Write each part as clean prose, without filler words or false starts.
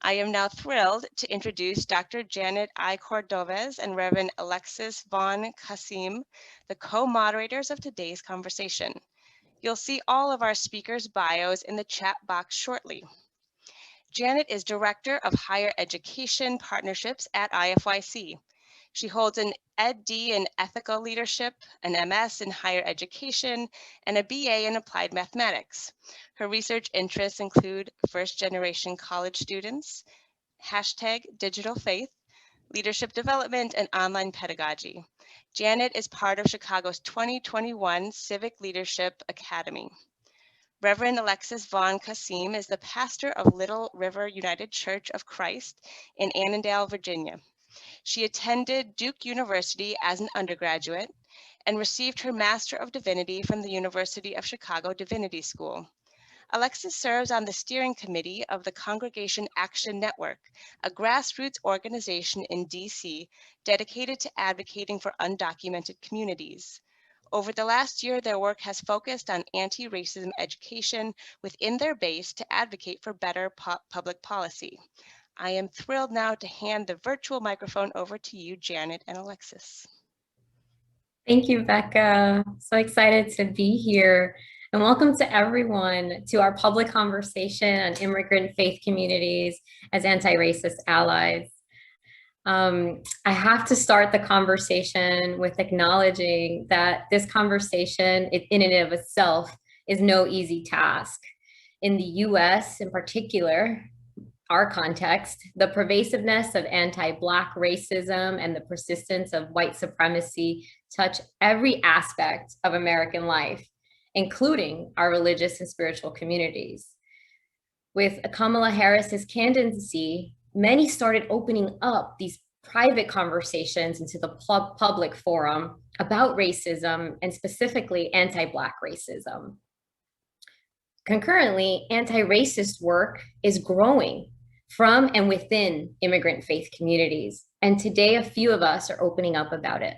I am now thrilled to introduce Dr. Janett I. Cordoves and Reverend Alexis von Kassim, the co-moderators of today's conversation. You'll see all of our speakers' bios in the chat box shortly. Janett is Director of Higher Education Partnerships at IFYC. She holds an Ed.D. in Ethical Leadership, an MS in Higher Education, and a BA in Applied Mathematics. Her research interests include first-generation college students, #digital faith, leadership development, and online pedagogy. Janett is part of Chicago's 2021 Civic Leadership Academy. Reverend Alexis von Kassim is the pastor of Little River United Church of Christ in Annandale, Virginia. She attended Duke University as an undergraduate and received her Master of Divinity from the University of Chicago Divinity School. Alexis serves on the steering committee of the Congregation Action Network, a grassroots organization in DC dedicated to advocating for undocumented communities. Over the last year, their work has focused on anti-racism education within their base to advocate for better public policy. I am thrilled now to hand the virtual microphone over to you, Janett and Alexis. Thank you, Becca. So excited to be here. And welcome to everyone to our public conversation on immigrant faith communities as anti-racist allies. I have to start the conversation with acknowledging that this conversation in and of itself is no easy task. In the US in particular, our context, the pervasiveness of anti-Black racism and the persistence of white supremacy touch every aspect of American life, including our religious and spiritual communities. With Kamala Harris's candidacy, many started opening up these private conversations into the public forum about racism and specifically anti-Black racism. Concurrently, anti-racist work is growing from and within immigrant faith communities. And today, a few of us are opening up about it.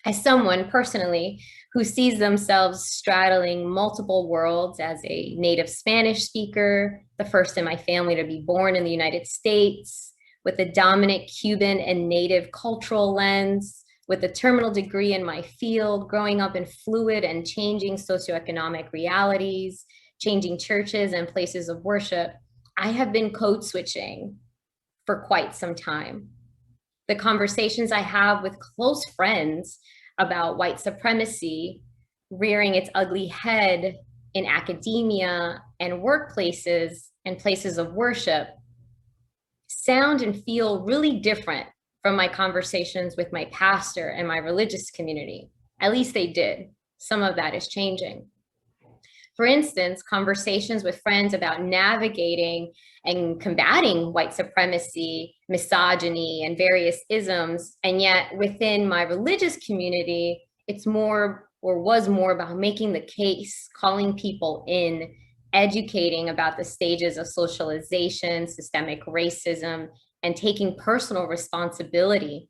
As someone personally who sees themselves straddling multiple worlds as a native Spanish speaker, the first in my family to be born in the United States, with a dominant Cuban and native cultural lens, with a terminal degree in my field, growing up in fluid and changing socioeconomic realities, changing churches and places of worship, I have been code switching for quite some time. The conversations I have with close friends about white supremacy rearing its ugly head in academia and workplaces and places of worship sound and feel really different from my conversations with my pastor and my religious community. At least they did. Some of that is changing. For instance, conversations with friends about navigating and combating white supremacy, misogyny, and various isms. And yet within my religious community, it's more or was more about making the case, calling people in, educating about the stages of socialization, systemic racism, and taking personal responsibility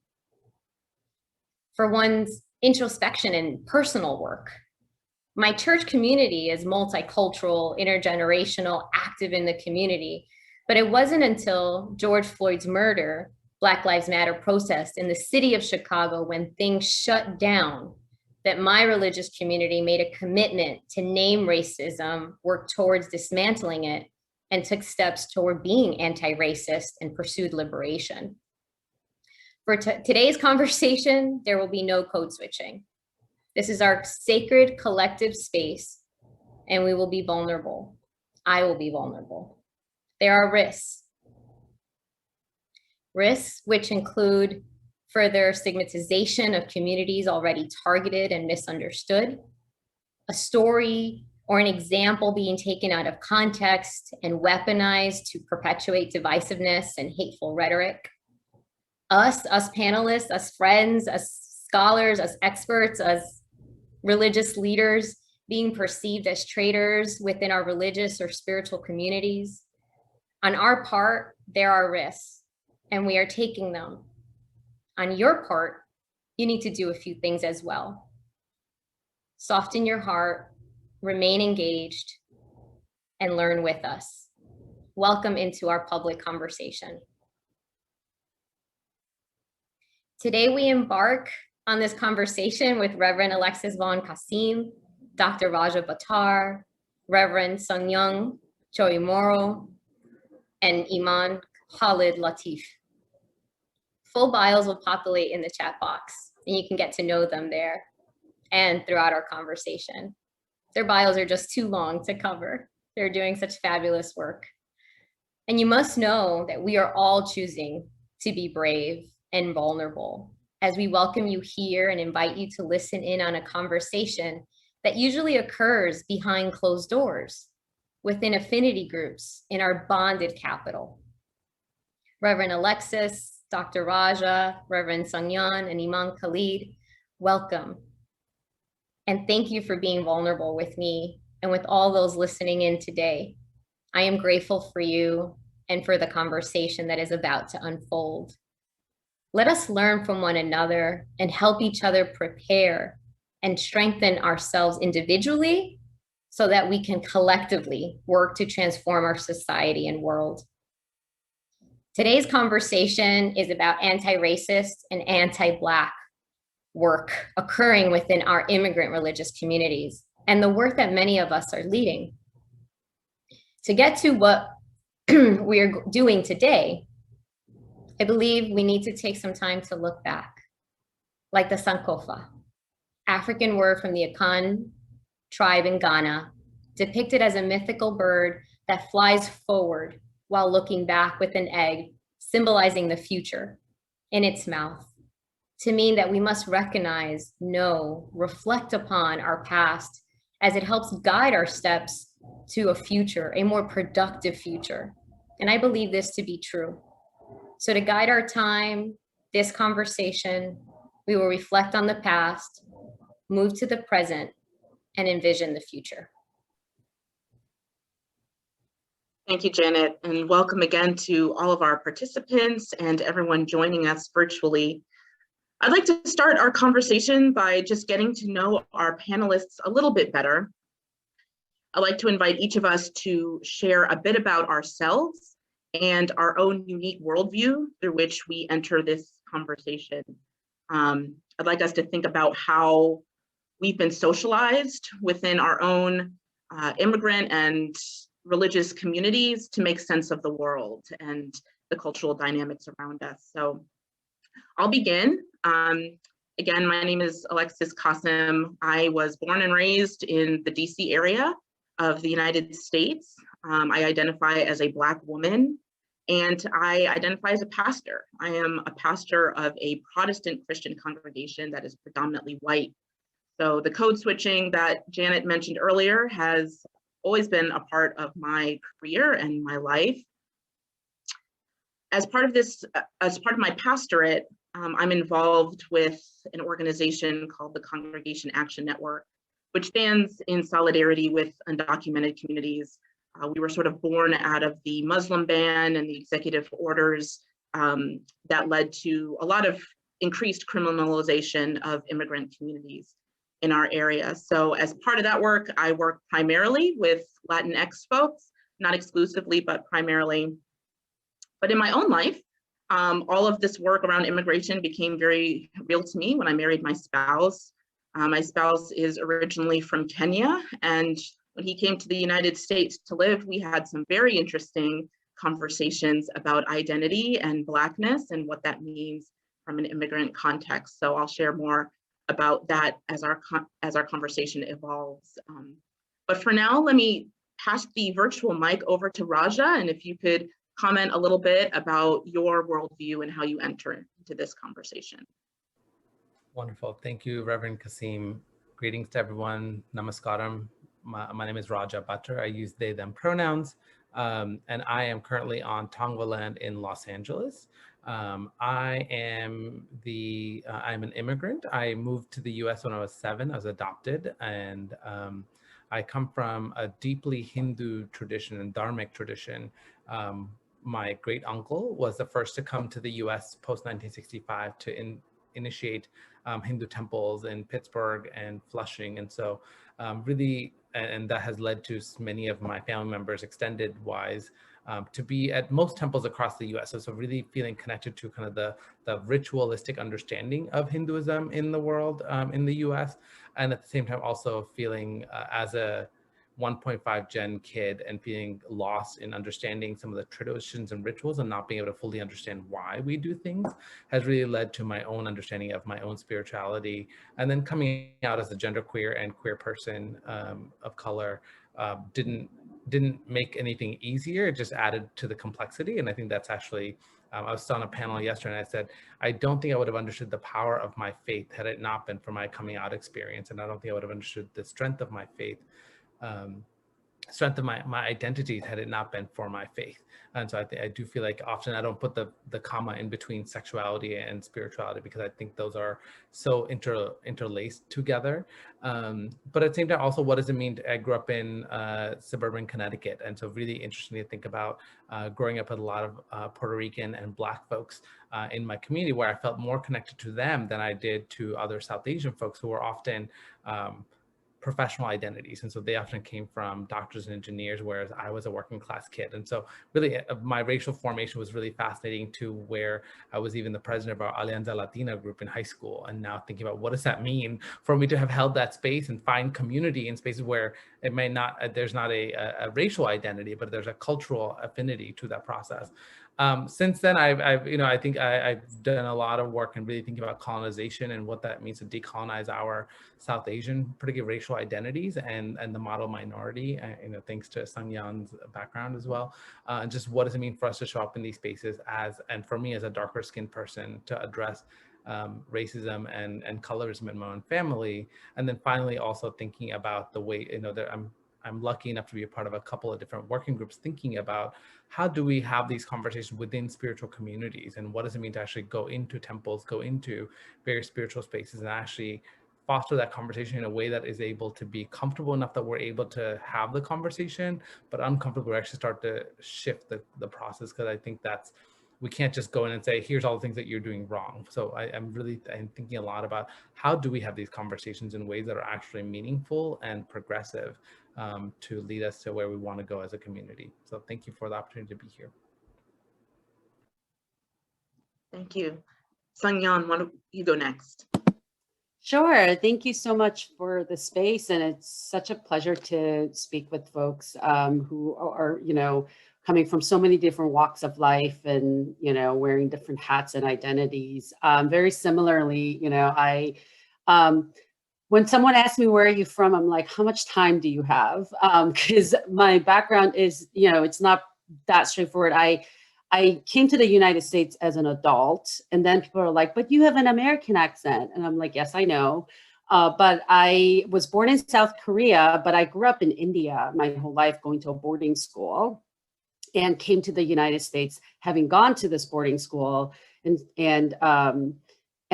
for one's introspection and personal work. My church community is multicultural, intergenerational, active in the community, but it wasn't until George Floyd's murder, Black Lives Matter protest in the city of Chicago when things shut down that my religious community made a commitment to name racism, work towards dismantling it, and took steps toward being anti-racist and pursued liberation. For today's conversation, there will be no code switching. This is our sacred collective space, and we will be vulnerable. I will be vulnerable. There are risks. Risks which include further stigmatization of communities already targeted and misunderstood, a story or an example being taken out of context and weaponized to perpetuate divisiveness and hateful rhetoric. Us panelists, us friends, us scholars, us experts, us religious leaders being perceived as traitors within our religious or spiritual communities. On our part, there are risks, and we are taking them. On your part, you need to do a few things as well. Soften your heart, remain engaged, and learn with us. welcome into our public conversation. Today we embark on this conversation with Reverend Alexis von Kassim, Dr. Raja Bhattar, Reverend Sungyoung Choi Moro, and Iman Khalid Latif. Full bios will populate in the chat box, and you can get to know them there and throughout our conversation. Their bios are just too long to cover. They're doing such fabulous work. And you must know that we are all choosing to be brave and vulnerable as we welcome you here and invite you to listen in on a conversation that usually occurs behind closed doors within affinity groups in our bonded capital. Reverend Alexis, Dr. Raja, Reverend Sungyoung, and Iman Khalid, welcome. And thank you for being vulnerable with me and with all those listening in today. I am grateful for you and for the conversation that is about to unfold. Let us learn from one another and help each other prepare and strengthen ourselves individually so that we can collectively work to transform our society and world. Today's conversation is about anti-racist and anti-Black work occurring within our immigrant religious communities and the work that many of us are leading. To get to what we are doing today, I believe we need to take some time to look back, like the Sankofa, African word from the Akan tribe in Ghana, depicted as a mythical bird that flies forward while looking back with an egg, symbolizing the future in its mouth, to mean that we must recognize, know, reflect upon our past as it helps guide our steps to a future, a more productive future. And I believe this to be true. So to guide our time, this conversation, we will reflect on the past, move to the present, and envision the future. Thank you, Janet, and welcome again to all of our participants and everyone joining us virtually. I'd like to start our conversation by just getting to know our panelists a little bit better. I'd like to invite each of us to share a bit about ourselves and our own unique worldview through which we enter this conversation. I'd like us to think about how we've been socialized within our own immigrant and religious communities to make sense of the world and the cultural dynamics around us. So I'll begin. Again, my name is Alexis Kassim. I was born and raised in the DC area of the United States. I identify as a Black woman, and I identify as a pastor. I am a pastor of a Protestant Christian congregation that is predominantly white. So the code switching that Janet mentioned earlier has always been a part of my career and my life. As part of my pastorate, I'm involved with an organization called the Congregation Action Network, which stands in solidarity with undocumented communities. We were sort of born out of the Muslim ban and the executive orders that led to a lot of increased criminalization of immigrant communities in our area. So as part of that work, I work primarily with Latinx folks, not exclusively, but primarily. But in my own life, all of this work around immigration became very real to me when I married my spouse. My spouse is originally from Kenya, and when he came to the United States to live, we had some very interesting conversations about identity and Blackness and what that means from an immigrant context. So I'll share more about that as our conversation evolves. But for now, let me pass the virtual mic over to Raja, and if you could comment a little bit about your worldview and how you enter into this conversation. Wonderful. Thank you, Reverend Kassim. Greetings to everyone. Namaskaram. My name is Raja Bhattar. I use they, them pronouns, and I am currently on Tongva land in Los Angeles. I'm an immigrant. I moved to the US when I was 7. I was adopted, and I come from a deeply Hindu tradition and Dharmic tradition. My great uncle was the first to come to the US post 1965 to initiate Hindu temples in Pittsburgh and Flushing. And so really and that has led to many of my family members, extended wise, to be at most temples across the US. So really feeling connected to kind of the ritualistic understanding of Hinduism in the world, in the US. And at the same time, also feeling as a 1.5 gen kid and feeling lost in understanding some of the traditions and rituals and not being able to fully understand why we do things has really led to my own understanding of my own spirituality. And then coming out as a genderqueer and queer person of color didn't make anything easier. It just added to the complexity. And I think that's actually, I was on a panel yesterday and I said, I don't think I would have understood the power of my faith had it not been for my coming out experience. And I don't think I would have understood the strength of my faith, strength of my identity had it not been for my faith. And so I do feel like often I don't put the comma in between sexuality and spirituality because I think those are so interlaced together. But at the same time, also, what does it mean? I grew up in suburban Connecticut. And so really interesting to think about growing up with a lot of Puerto Rican and Black folks in my community, where I felt more connected to them than I did to other South Asian folks who were often professional identities. And so they often came from doctors and engineers, whereas I was a working class kid. And so really my racial formation was really fascinating, to where I was even the president of our Alianza Latina group in high school. And now thinking about what does that mean for me to have held that space and find community in spaces where it may not, there's not a racial identity, but there's a cultural affinity to that process. Since then, I think I've done a lot of work and really thinking about colonization and what that means to decolonize our South Asian, particularly racial identities and the model minority, thanks to Sung Yan's background as well. And just what does it mean for us to show up in these spaces and for me as a darker skinned person to address racism and colorism in my own family. And then finally also thinking about the way, that I'm lucky enough to be a part of a couple of different working groups thinking about how do we have these conversations within spiritual communities, and what does it mean to actually go into temples, go into various spiritual spaces and actually foster that conversation in a way that is able to be comfortable enough that we're able to have the conversation, but uncomfortable to actually start to shift the process. Because I think we can't just go in and say, here's all the things that you're doing wrong. So I'm thinking a lot about how do we have these conversations in ways that are actually meaningful and progressive to lead us to where we want to go as a community. So thank you for the opportunity to be here. Thank you. Sung Yan, why don't you go next? Sure. Thank you so much for the space. And it's such a pleasure to speak with folks who are, coming from so many different walks of life and, wearing different hats and identities. Very similarly, when someone asks me, where are you from? I'm like, how much time do you have? Because my background is, it's not that straightforward. I came to the United States as an adult, and then people are like, but you have an American accent. And I'm like, yes, I know. But I was born in South Korea, but I grew up in India my whole life, going to a boarding school, and came to the United States having gone to this boarding school. And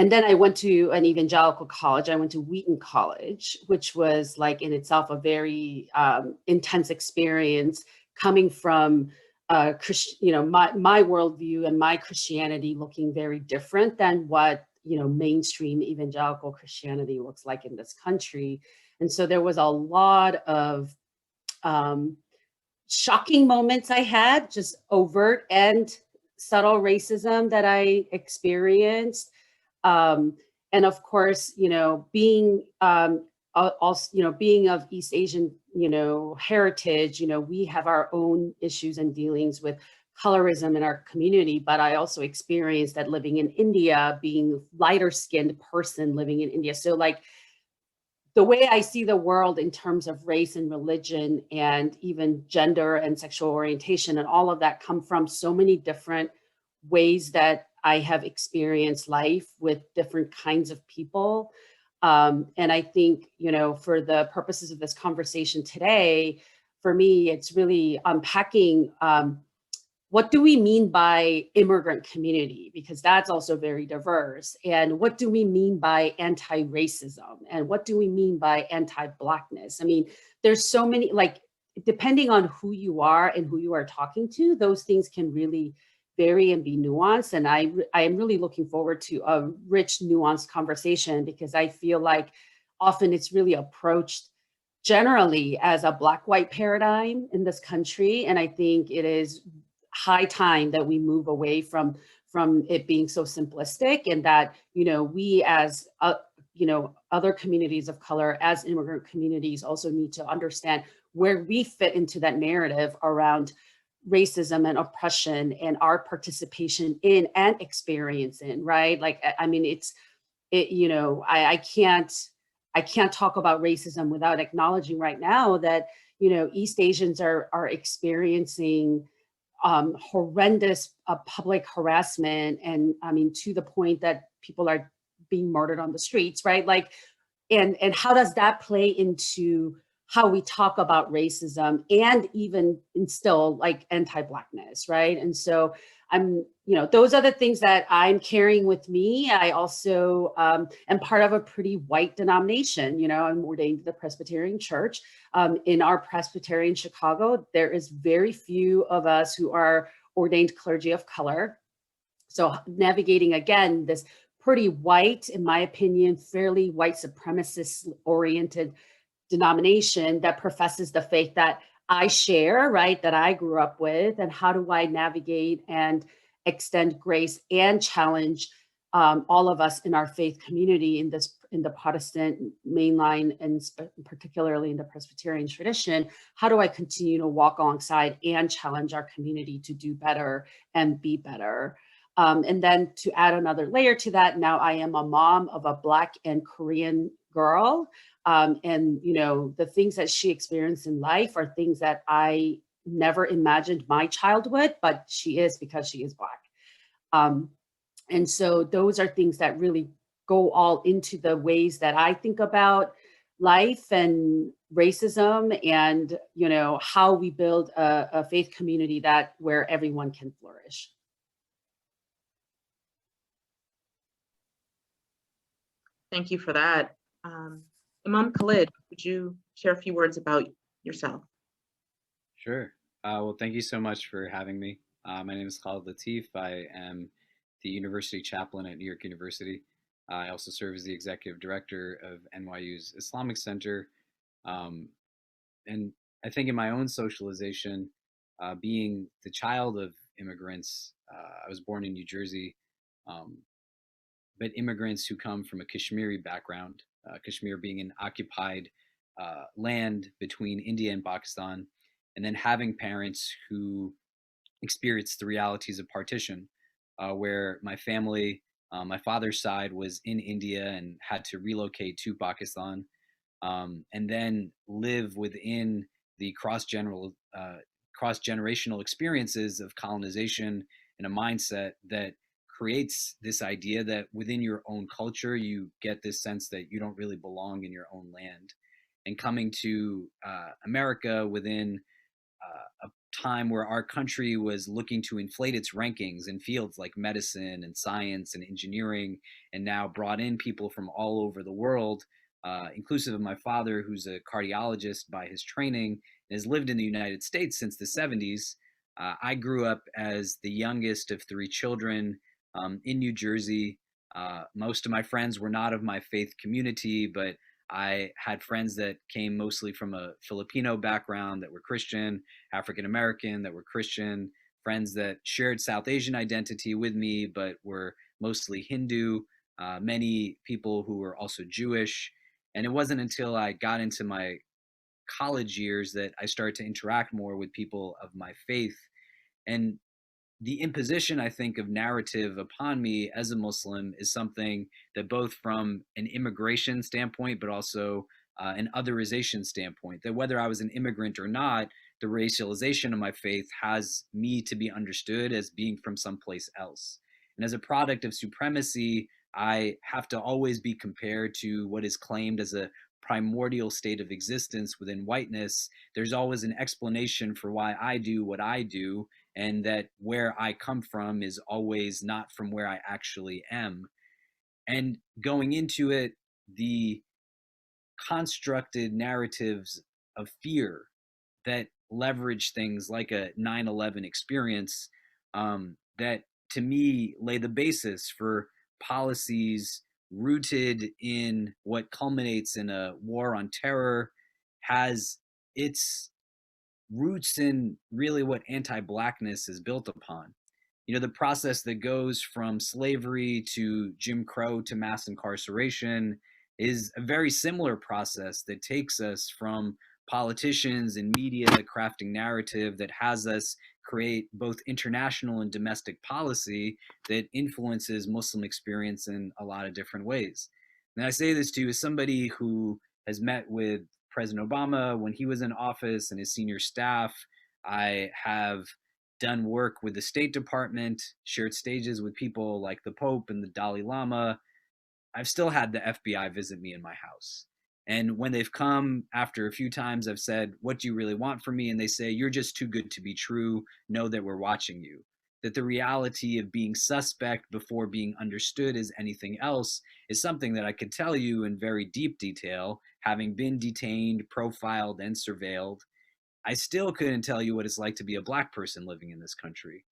then I went to an evangelical college. I went to Wheaton College, which was like in itself a very intense experience, coming from my worldview and my Christianity looking very different than what mainstream evangelical Christianity looks like in this country. And so there was a lot of shocking moments I had, just overt and subtle racism that I experienced. And of course, being also, being of East Asian, heritage, we have our own issues and dealings with colorism in our community, but I also experienced that living in India, being a lighter skinned person living in India. So like the way I see the world in terms of race and religion and even gender and sexual orientation and all of that come from so many different ways that I have experienced life with different kinds of people. And I think, for the purposes of this conversation today, for me, it's really unpacking what do we mean by immigrant community? Because that's also very diverse. And what do we mean by anti-racism? And what do we mean by anti-Blackness? I mean, there's so many, like, depending on who you are and who you are talking to, those things can really vary and be nuanced. And I am really looking forward to a rich, nuanced conversation, because I feel like often it's really approached generally as a Black-white paradigm in this country. And I think it is high time that we move away from it being so simplistic, and that, we as, other communities of color, as immigrant communities, also need to understand where we fit into that narrative around racism and oppression and our participation in and experience in, right? Like, I mean, I can't talk about racism without acknowledging right now that, East Asians are experiencing horrendous public harassment, and I mean, to the point that people are being murdered on the streets, right? Like, and how does that play into how we talk about racism and even instill like anti-Blackness, right? And so those are the things that I'm carrying with me. I also am part of a pretty white denomination. I'm ordained to the Presbyterian Church. In our Presbyterian Chicago, there is very few of us who are ordained clergy of color. So navigating, again, this pretty white, in my opinion, fairly white supremacist oriented denomination that professes the faith that I share, right, that I grew up with, and how do I navigate and extend grace and challenge all of us in our faith community in the Protestant mainline, and particularly in the Presbyterian tradition. How do I continue to walk alongside and challenge our community to do better and be better? And then to add another layer to that, now I am a mom of a Black and Korean girl. And the things that she experienced in life are things that I never imagined my child would, but she is, because she is Black. And so those are things that really go all into the ways that I think about life and racism, and how we build a faith community where everyone can flourish. Thank you for that. Imam Khalid, would you share a few words about yourself? Sure. Well, thank you so much for having me. My name is Khalid Latif. I am the university chaplain at New York University. I also serve as the executive director of NYU's Islamic Center. And I think in my own socialization, being the child of immigrants, I was born in New Jersey, but immigrants who come from a Kashmiri background, Kashmir being an occupied land between India and Pakistan, and then having parents who experienced the realities of partition, where my family, my father's side was in India and had to relocate to Pakistan, and then live within the cross-generational experiences of colonization and a mindset that creates this idea that within your own culture, you get this sense that you don't really belong in your own land. And coming to America within a time where our country was looking to inflate its rankings in fields like medicine and science and engineering, and now brought in people from all over the world, inclusive of my father, who's a cardiologist by his training and has lived in the United States since the 70s. I grew up as the youngest of 3 children in New Jersey. Most of my friends were not of my faith community, but I had friends that came mostly from a Filipino background that were Christian, African American that were Christian, friends that shared South Asian identity with me, but were mostly Hindu, many people who were also Jewish. And it wasn't until I got into my college years that I started to interact more with people of my faith. And the imposition, I think, of narrative upon me as a Muslim is something that both from an immigration standpoint, but also an otherization standpoint, that whether I was an immigrant or not, the racialization of my faith has me to be understood as being from someplace else. And as a product of supremacy, I have to always be compared to what is claimed as a primordial state of existence within whiteness. There's always an explanation for why I do what I do, and that where I come from is always not from where I actually am. And going into it, the constructed narratives of fear that leverage things like a 9/11 experience, that to me lay the basis for policies rooted in what culminates in a war on terror has its roots in really what anti-Blackness is built upon. You know, the process that goes from slavery to Jim Crow to mass incarceration is a very similar process that takes us from politicians and media crafting narrative that has us create both international and domestic policy that influences Muslim experience in a lot of different ways. And I say this to you as somebody who has met with President Obama when he was in office and his senior staff. I have done work with the State Department, shared stages with people like the Pope and the Dalai Lama. I've still had the FBI visit me in my house. And when they've come after a few times, I've said, "What do you really want from me?" And they say, "You're just too good to be true. Know that we're watching you." That the reality of being suspect before being understood as anything else is something that I could tell you in very deep detail, having been detained, profiled, and surveilled. I still couldn't tell you what it's like to be a Black person living in this country.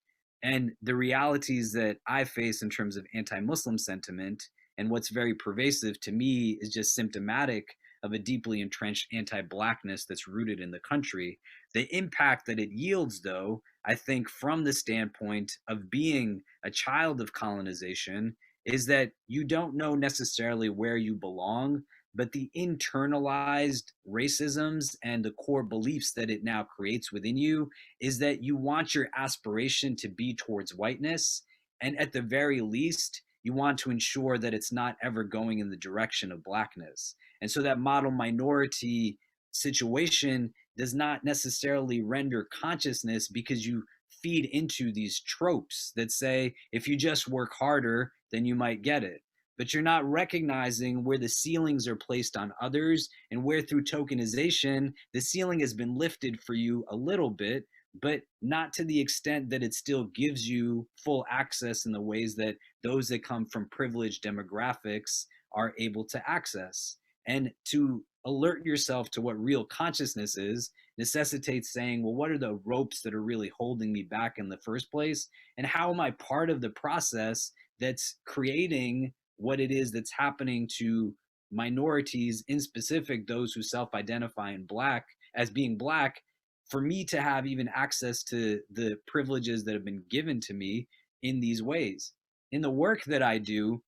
And the realities that I face in terms of anti-Muslim sentiment and what's very pervasive to me is just symptomatic of a deeply entrenched anti-Blackness that's rooted in the country. The impact that it yields, though, I think from the standpoint of being a child of colonization, is that you don't know necessarily where you belong, but the internalized racisms and the core beliefs that it now creates within you is that you want your aspiration to be towards whiteness. And at the very least, you want to ensure that it's not ever going in the direction of Blackness. And so that model minority situation does not necessarily render consciousness, because you feed into these tropes that say, if you just work harder, then you might get it. But you're not recognizing where the ceilings are placed on others, and where through tokenization, the ceiling has been lifted for you a little bit, but not to the extent that it still gives you full access in the ways that those that come from privileged demographics are able to access. And to alert yourself to what real consciousness is necessitates saying, well, what are the ropes that are really holding me back in the first place? And how am I part of the process that's creating what it is that's happening to minorities, in specific those who self-identify in Black as being Black, for me to have even access to the privileges that have been given to me in these ways. In the work that I do,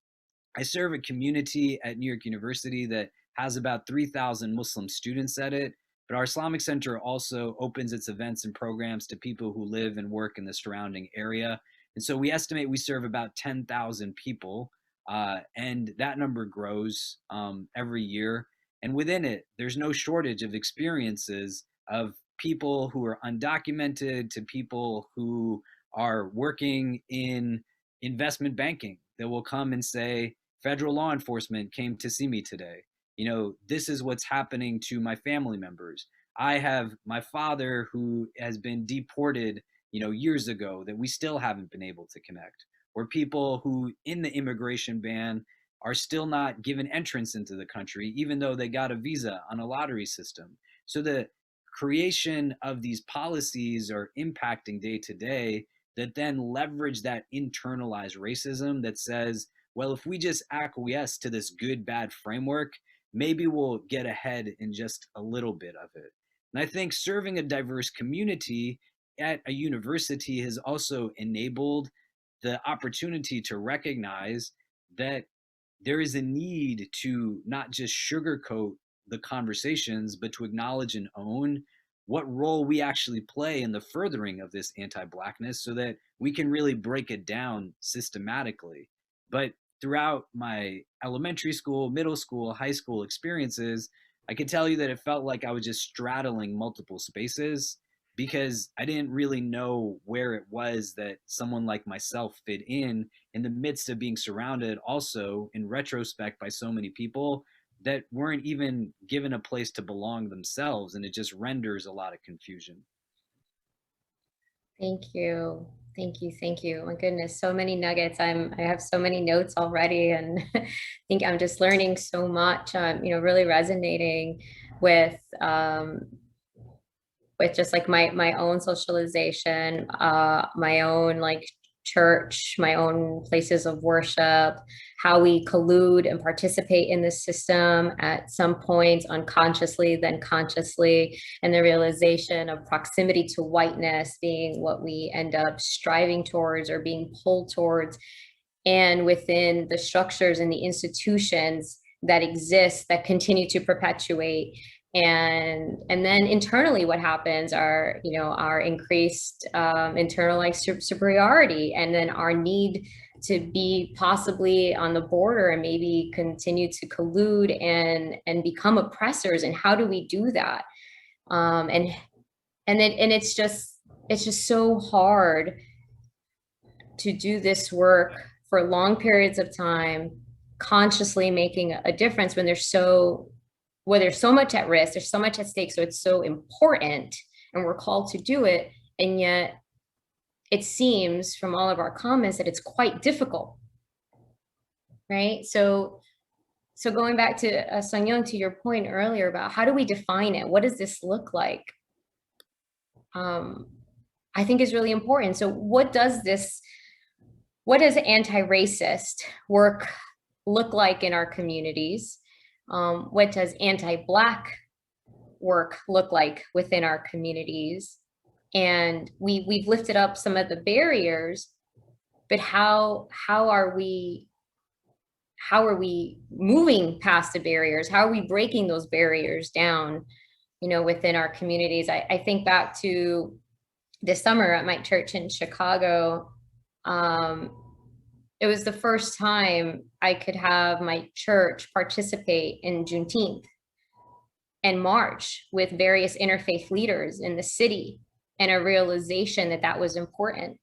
I serve a community at New York University that has about 3,000 Muslim students at it, but our Islamic Center also opens its events and programs to people who live and work in the surrounding area. And so we estimate we serve about 10,000 people, and that number grows every year. And within it, there's no shortage of experiences of people who are undocumented to people who are working in investment banking that will come and say, federal law enforcement came to see me today. You know, this is what's happening to my family members. I have my father who has been deported, years ago, that we still haven't been able to connect. Or people who in the immigration ban are still not given entrance into the country, even though they got a visa on a lottery system. So the creation of these policies are impacting day to day that then leverage that internalized racism that says, well, if we just acquiesce to this good, bad framework, maybe we'll get ahead in just a little bit of it. And I think serving a diverse community at a university has also enabled the opportunity to recognize that there is a need to not just sugarcoat the conversations, but to acknowledge and own what role we actually play in the furthering of this anti-Blackness so that we can really break it down systematically. But throughout my elementary school, middle school, high school experiences, I can tell you that it felt like I was just straddling multiple spaces because I didn't really know where it was that someone like myself fit in the midst of being surrounded also in retrospect by so many people that weren't even given a place to belong themselves. And it just renders a lot of confusion. Thank you. Thank you. Thank you. My goodness, so many nuggets. I have so many notes already, and I think I'm just learning so much. Really resonating with just like my own socialization, my own like church, my own places of worship, how we collude and participate in this system at some points unconsciously, then consciously, and the realization of proximity to whiteness being what we end up striving towards or being pulled towards, and within the structures and the institutions that exist that continue to perpetuate. And then internally, what happens are, our increased internalized superiority, and then our need to be possibly on the border and maybe continue to collude and become oppressors. And how do we do that? And it's just so hard to do this work for long periods of time, consciously making a difference when there's so much at risk, there's so much at stake. So it's so important and we're called to do it. And yet it seems from all of our comments that it's quite difficult, right? So going back to Sung-Young, to your point earlier about how do we define it? What does this look like? I think is really important. So what does anti-racist work look like in our communities? What does anti-Black work look like within our communities? And we've lifted up some of the barriers, but how are we moving past the barriers? How are we breaking those barriers down, within our communities? I think back to this summer at my church in Chicago. It was the first time I could have my church participate in Juneteenth and march with various interfaith leaders in the city, and a realization that that was important.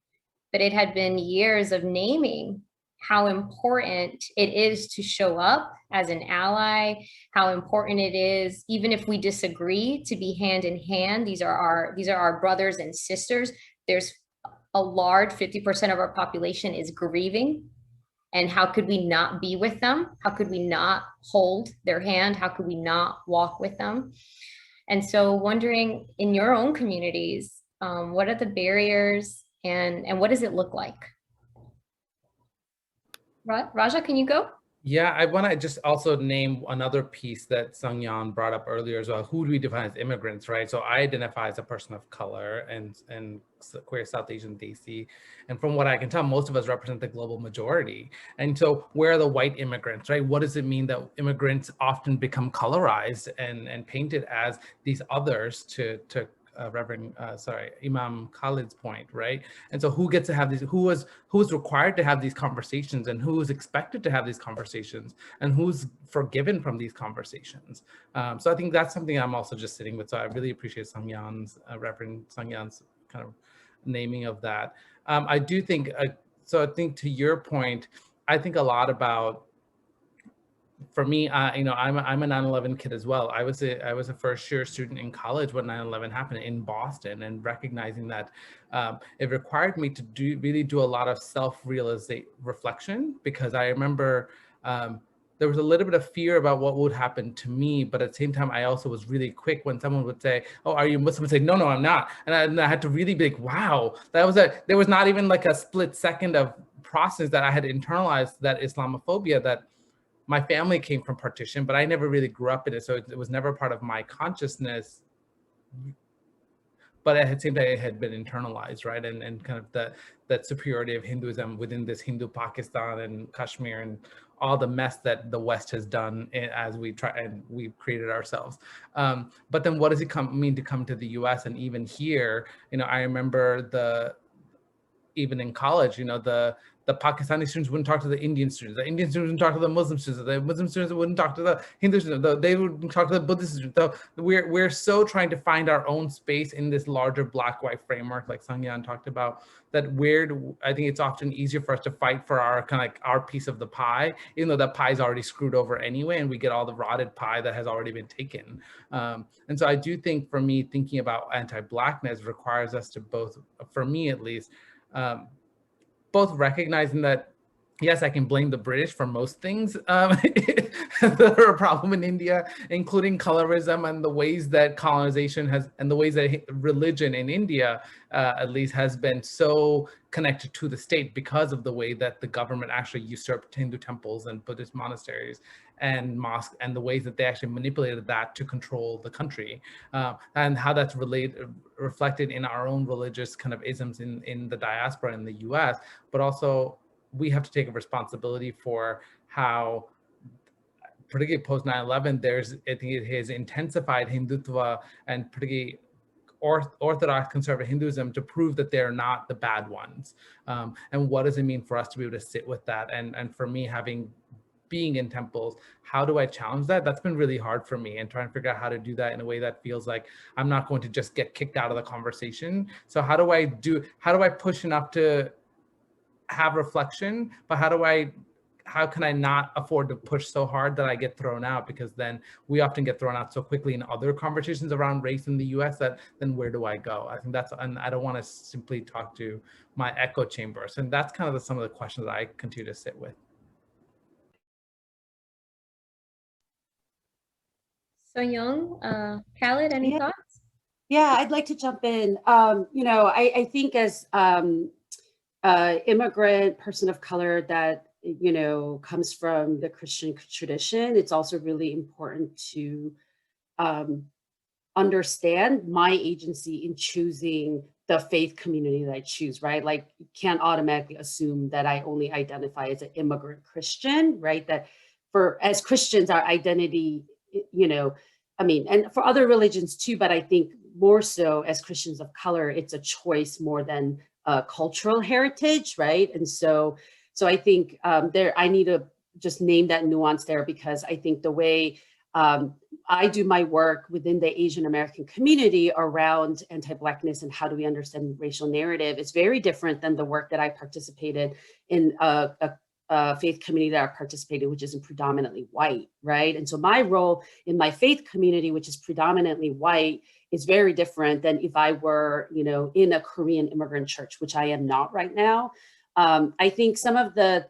But it had been years of naming how important it is to show up as an ally, how important it is, even if we disagree, to be hand in hand. These are our brothers and sisters. There's a large 50% of our population is grieving. And how could we not be with them? How could we not hold their hand? How could we not walk with them? And so wondering, in your own communities, what are the barriers and what does it look like? Raja, can you go? Yeah, I want to just also name another piece that Sung-Young brought up earlier as well. Who do we define as immigrants, right? So I identify as a person of color and queer South Asian Desi. And from what I can tell, most of us represent the global majority. And so where are the white immigrants, right? What does it mean that immigrants often become colorized and painted as these others to Reverend, Imam Khalid's point, right? And so who gets to have these, who is required to have these conversations, and who is expected to have these conversations, and who's forgiven from these conversations? So I think that's something I'm also just sitting with. So I really appreciate Reverend Sung-Young's kind of naming of that. I do think, so I think to your point, I think a lot about, for me, I'm a 9/11 kid as well. I was a first year student in college when 9/11 happened in Boston, and recognizing that it required me to really do a lot of reflection, because I remember there was a little bit of fear about what would happen to me, but at the same time, I also was really quick when someone would say, "Oh, are you Muslim?" I'd say, "No, I'm not," and I had to really be like, "Wow, there was not even like a split second of process that I had internalized that Islamophobia that." My family came from partition, but I never really grew up in it. So it was never part of my consciousness, but at the same time, it had been internalized, right? And kind of that superiority of Hinduism within this Hindu Pakistan and Kashmir and all the mess that the West has done as we try and we've created ourselves. But then what does it mean to come to the US? And even here, I remember even in college, the Pakistani students wouldn't talk to the Indian students. The Indian students wouldn't talk to the Muslim students. The Muslim students wouldn't talk to the Hindu students. They wouldn't talk to the Buddhist students. So we're so trying to find our own space in this larger Black-white framework, like Sung-Young talked about, that I think it's often easier for us to fight for our kind of like our piece of the pie, even though that pie is already screwed over anyway, and we get all the rotted pie that has already been taken. And so I do think, for me, thinking about anti-Blackness requires us to both, for me at least, both recognizing that, yes, I can blame the British for most things, that are a problem in India, including colorism and the ways that colonization has, and the ways that religion in India, at least, has been so connected to the state because of the way that the government actually usurped Hindu temples and Buddhist monasteries and mosques, and the ways that they actually manipulated that to control the country, and how that's reflected in our own religious kind of isms in the diaspora in the US. But also, we have to take a responsibility for how, particularly post 9/11, I think it has intensified Hindutva and particularly Orthodox conservative Hinduism to prove that they're not the bad ones. And what does it mean for us to be able to sit with that? And for me, being in temples, how do I challenge that? That's been really hard for me, and trying to figure out how to do that in a way that feels like I'm not going to just get kicked out of the conversation. So how do I push enough to have reflection, but how can I not afford to push so hard that I get thrown out? Because then we often get thrown out so quickly in other conversations around race in the US that then where do I go? I think and I don't want to simply talk to my echo chambers. And that's kind of some of the questions that I continue to sit with. So Young, Khaled, any thoughts? Yeah, I'd like to jump in. I think as immigrant person of color that comes from the Christian tradition, it's also really important to understand my agency in choosing the faith community that I choose, right? Like, you can't automatically assume that I only identify as an immigrant Christian, right? That as Christians, our identity, and for other religions too, but I think more so as Christians of color, it's a choice more than cultural heritage, right? And so I think I need to just name that nuance there, because I think the way I do my work within the Asian American community around anti-Blackness and how do we understand racial narrative is very different than the work that I participated in a faith community that I participated, which is predominantly white, right? And so my role in my faith community, which is predominantly white, is very different than if I were, in a Korean immigrant church, which I am not right now. I think some of the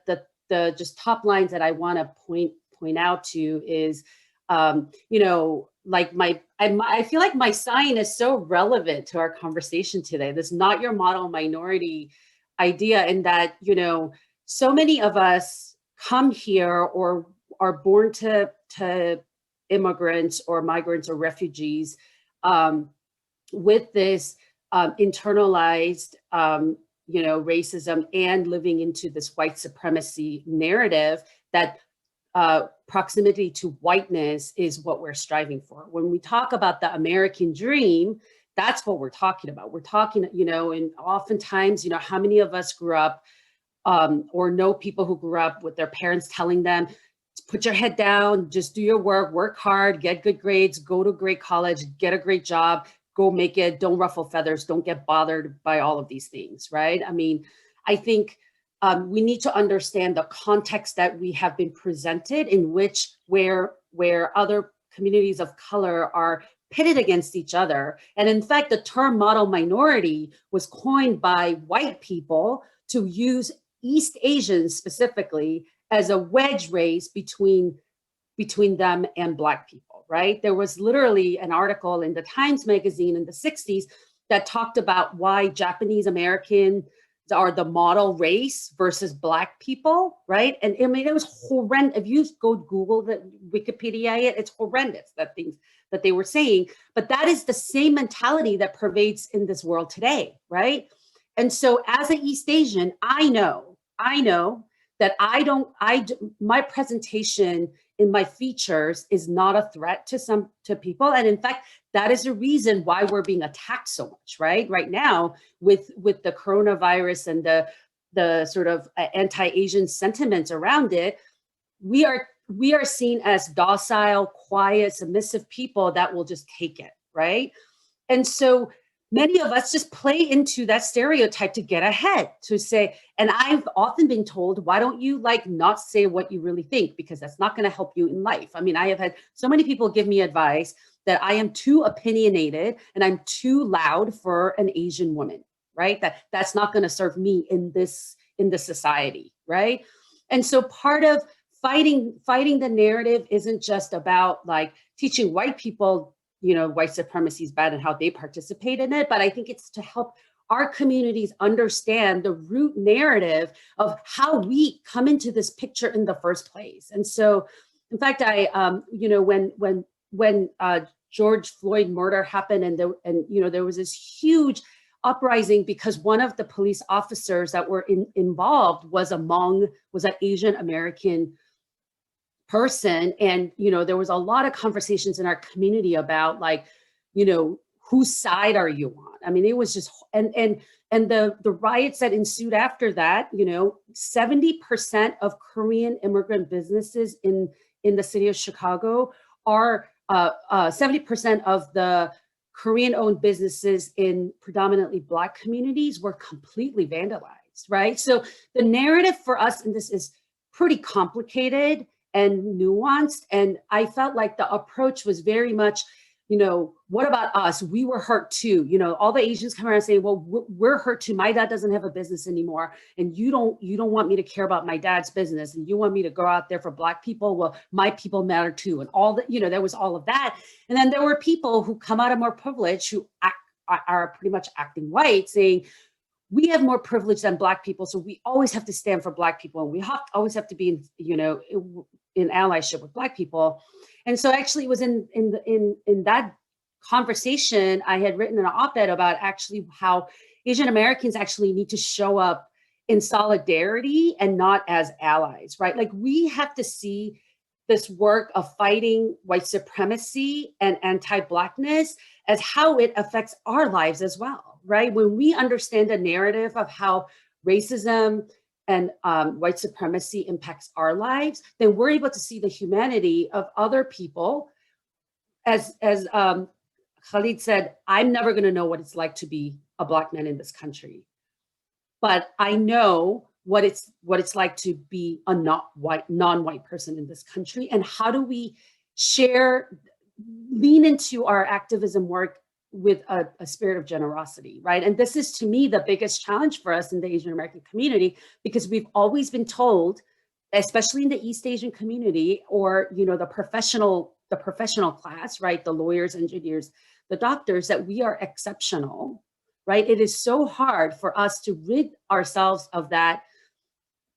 just top lines that I want to point out to is, I feel like my sign is so relevant to our conversation today. This not your model minority idea, in that, so many of us come here or are born to immigrants or migrants or refugees with this internalized, racism, and living into this white supremacy narrative that proximity to whiteness is what we're striving for. When we talk about the American dream, that's what we're talking about. We're talking, and oftentimes, how many of us grew up or know people who grew up with their parents telling them, put your head down, just do your work hard, get good grades, go to a great college, get a great job, go make it, don't ruffle feathers, don't get bothered by all of these things, right? I mean, I think we need to understand the context that we have been presented in, where other communities of color are pitted against each other. And in fact, the term model minority was coined by white people to use East Asians specifically as a wedge race between them and Black people, right? There was literally an article in the Times magazine in the 60s that talked about why Japanese Americans are the model race versus Black people, right? And I mean, it was horrendous. If you go Google the Wikipedia, it's horrendous, that things that they were saying. But that is the same mentality that pervades in this world today, right? And so as an East Asian, I know that my presentation in my features is not a threat to people. And in fact, that is the reason why we're being attacked so much, right? Right now, with the coronavirus and the sort of anti-Asian sentiments around it, we are seen as docile, quiet, submissive people that will just take it, right? And so many of us just play into that stereotype to get ahead, to say, and I've often been told, why don't you not say what you really think? Because that's not going to help you in life. I mean, I have had so many people give me advice that I am too opinionated and I'm too loud for an Asian woman, right? That's not going to serve me in this society, right? And so part of fighting the narrative isn't just about like teaching white people, you know, white supremacy is bad and how they participate in it, but I think it's to help our communities understand the root narrative of how we come into this picture in the first place. And so, in fact, you know, when George Floyd murder happened, and you know, there was this huge uprising because one of the police officers that were involved was an Asian American person, and you know, there was a lot of conversations in our community about like, you know, whose side are you on? I mean, it was just, and the riots that ensued after that, you know, 70% of Korean immigrant businesses in the city of Chicago are 70% of the Korean-owned businesses in predominantly Black communities were completely vandalized, right? So the narrative for us in this is pretty complicated and nuanced, and I felt like the approach was very much, you know, what about us? We were hurt too. You know, all the Asians come around and say, well, we're hurt too. My dad doesn't have a business anymore. And you don't want me to care about my dad's business. And you want me to go out there for Black people. Well, my people matter too. And all that, you know, there was all of that. And then there were people who come out of more privilege who are pretty much acting white, saying, we have more privilege than Black people. So we always have to stand for Black people. And we always have to be, you know, in allyship with Black people. And so actually it was in that conversation, I had written an op-ed about actually how Asian Americans actually need to show up in solidarity and not as allies, right? Like we have to see this work of fighting white supremacy and anti-Blackness as how it affects our lives as well, right? When we understand the narrative of how racism and white supremacy impacts our lives, then we're able to see the humanity of other people. As Khalid said, I'm never gonna know what it's like to be a Black man in this country, but I know what it's like to be a non-white person in this country. And how do we lean into our activism work with a spirit of generosity, right? And this is, to me, the biggest challenge for us in the Asian American community, because we've always been told, especially in the East Asian community, or, you know, the professional class, right? The lawyers, engineers, the doctors, that we are exceptional, right? It is so hard for us to rid ourselves of that,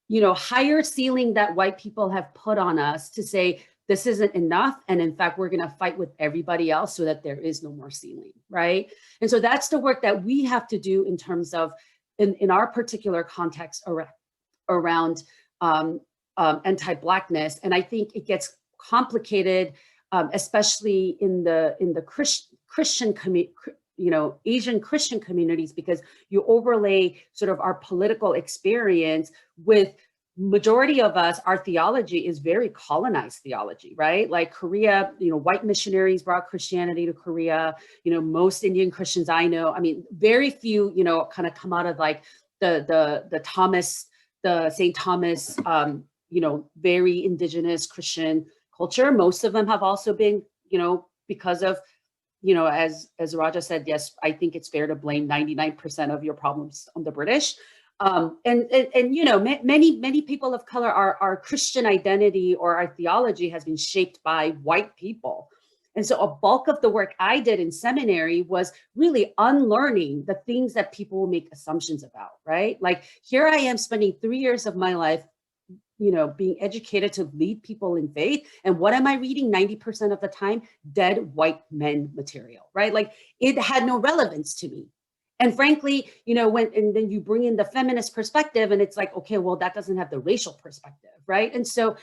you know, higher ceiling that white people have put on us to say, this isn't enough. And in fact, we're going to fight with everybody else so that there is no more ceiling, right? And so that's the work that we have to do in terms of, in our particular context around anti-Blackness. And I think it gets complicated, especially in the Christian community, you know, Asian Christian communities, because you overlay sort of our political experience with majority of us, our theology is very colonized theology, right? Like Korea, you know, white missionaries brought Christianity to Korea. You know, most Indian Christians I know, I mean, very few, you know, kind of come out of like the St. Thomas, you know, very indigenous Christian culture. Most of them have also been, you know, because of, you know, as Raja said, yes, I think it's fair to blame 99% of your problems on the British. And you know, many people of color, our Christian identity or our theology has been shaped by white people. And so a bulk of the work I did in seminary was really unlearning the things that people will make assumptions about, right? Like here I am spending 3 years of my life, you know, being educated to lead people in faith. And what am I reading 90% of the time? Dead white men material, right? Like it had no relevance to me. And frankly, you know, and then you bring in the feminist perspective and it's like, okay, well, that doesn't have the racial perspective, right? And so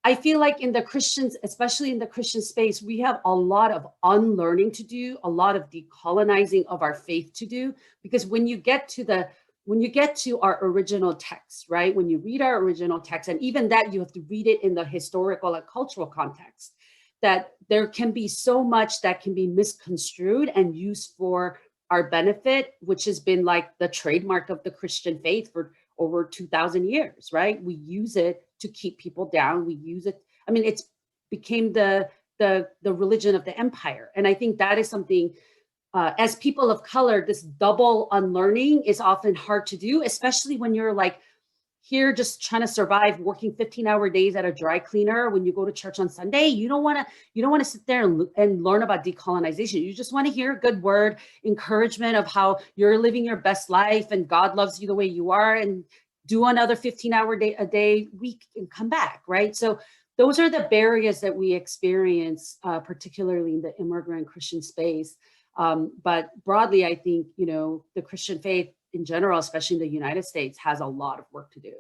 I feel like in the Christians, especially in the Christian space, we have a lot of unlearning to do, a lot of decolonizing of our faith to do, because when you get to our original text, right? When you read our original text, and even that you have to read it in the historical and cultural context, that there can be so much that can be misconstrued and used for our benefit, which has been like the trademark of the Christian faith for over 2,000 years, right? We use it to keep people down. We use it. I mean, it's became the religion of the empire. And I think that is something, as people of color, this double unlearning is often hard to do, especially when you're like here just trying to survive, working 15-hour days at a dry cleaner when you go to church on Sunday. You don't want to sit there and learn about decolonization. You just want to hear a good word, encouragement of how you're living your best life and God loves you the way you are, and do another 15-hour day a day week and come back, right? So those are the barriers that we experience, particularly in the immigrant Christian space. But broadly, I think, the Christian faith in general, especially in the United States, has a lot of work to do.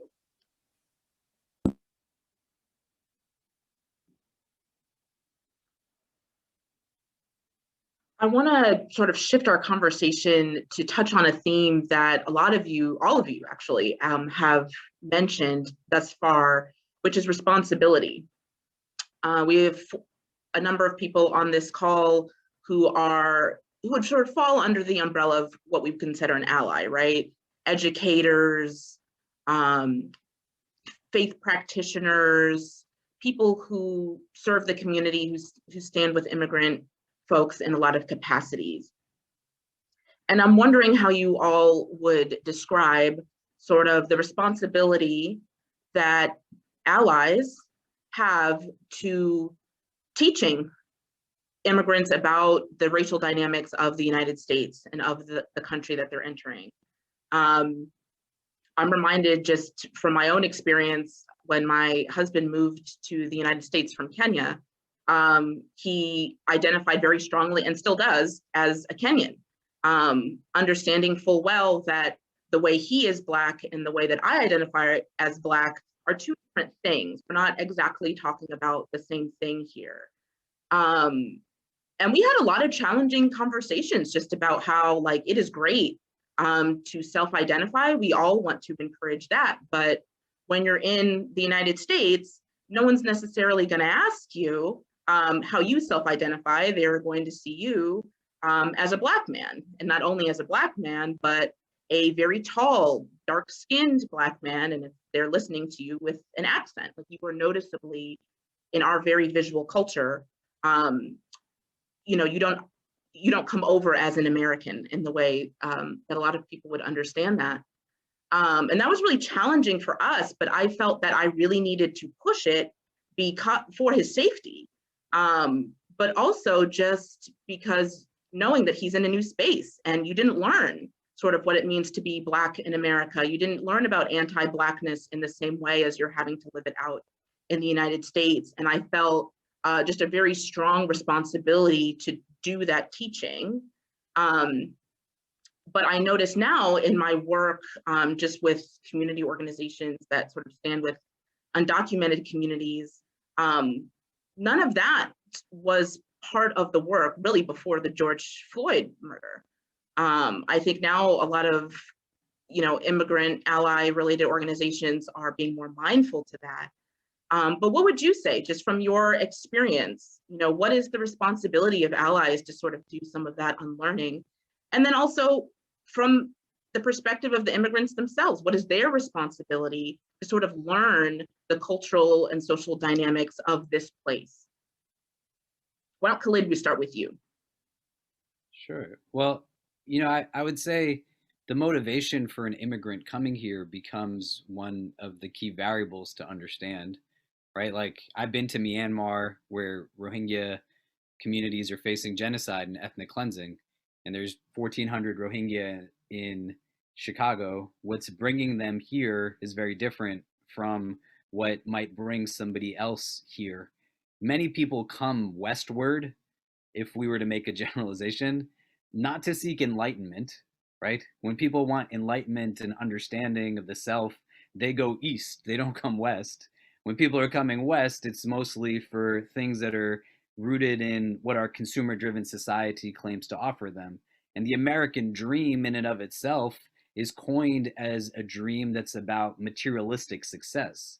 I want to sort of shift our conversation to touch on a theme that a lot of you, all of you actually, have mentioned thus far, which is responsibility. We have a number of people on this call who would sort of fall under the umbrella of what we consider an ally, right? Educators, faith practitioners, people who serve the community, who stand with immigrant folks in a lot of capacities. And I'm wondering how you all would describe sort of the responsibility that allies have to teaching immigrants about the racial dynamics of the United States and of the country that they're entering. I'm reminded just from my own experience when my husband moved to the United States from Kenya. He identified very strongly, and still does, as a Kenyan, understanding full well that the way he is Black and the way that I identify as Black are two different things. We're not exactly talking about the same thing here. And we had a lot of challenging conversations just about how, like, it is great to self-identify. We all want to encourage that. But when you're in the United States, no one's necessarily going to ask you how you self-identify. They're going to see you as a Black man, and not only as a Black man, but a very tall, dark-skinned Black man. And if they're listening to you with an accent, like, you are noticeably, in our very visual culture, you don't come over as an American in the way that a lot of people would understand that. And that was really challenging for us, but I felt that I really needed to push it for his safety, but also just because knowing that he's in a new space and you didn't learn sort of what it means to be Black in America. You didn't learn about anti-Blackness in the same way as you're having to live it out in the United States. And I felt just a very strong responsibility to do that teaching. But I notice now in my work, just with community organizations that sort of stand with undocumented communities, none of that was part of the work really before the George Floyd murder. I think now a lot of, immigrant ally related organizations are being more mindful to that. But what would you say, just from your experience, what is the responsibility of allies to sort of do some of that unlearning? And then also from the perspective of the immigrants themselves, what is their responsibility to sort of learn the cultural and social dynamics of this place? Why don't, Khalid, we start with you? Sure. Well, I would say the motivation for an immigrant coming here becomes one of the key variables to understand, right? Like, I've been to Myanmar, where Rohingya communities are facing genocide and ethnic cleansing, and there's 1,400 Rohingya in Chicago. What's bringing them here is very different from what might bring somebody else here. Many people come westward, if we were to make a generalization, not to seek enlightenment, right? When people want enlightenment and understanding of the self, they go east, they don't come west. When people are coming west, it's mostly for things that are rooted in what our consumer-driven society claims to offer them. And the American dream in and of itself is coined as a dream that's about materialistic success.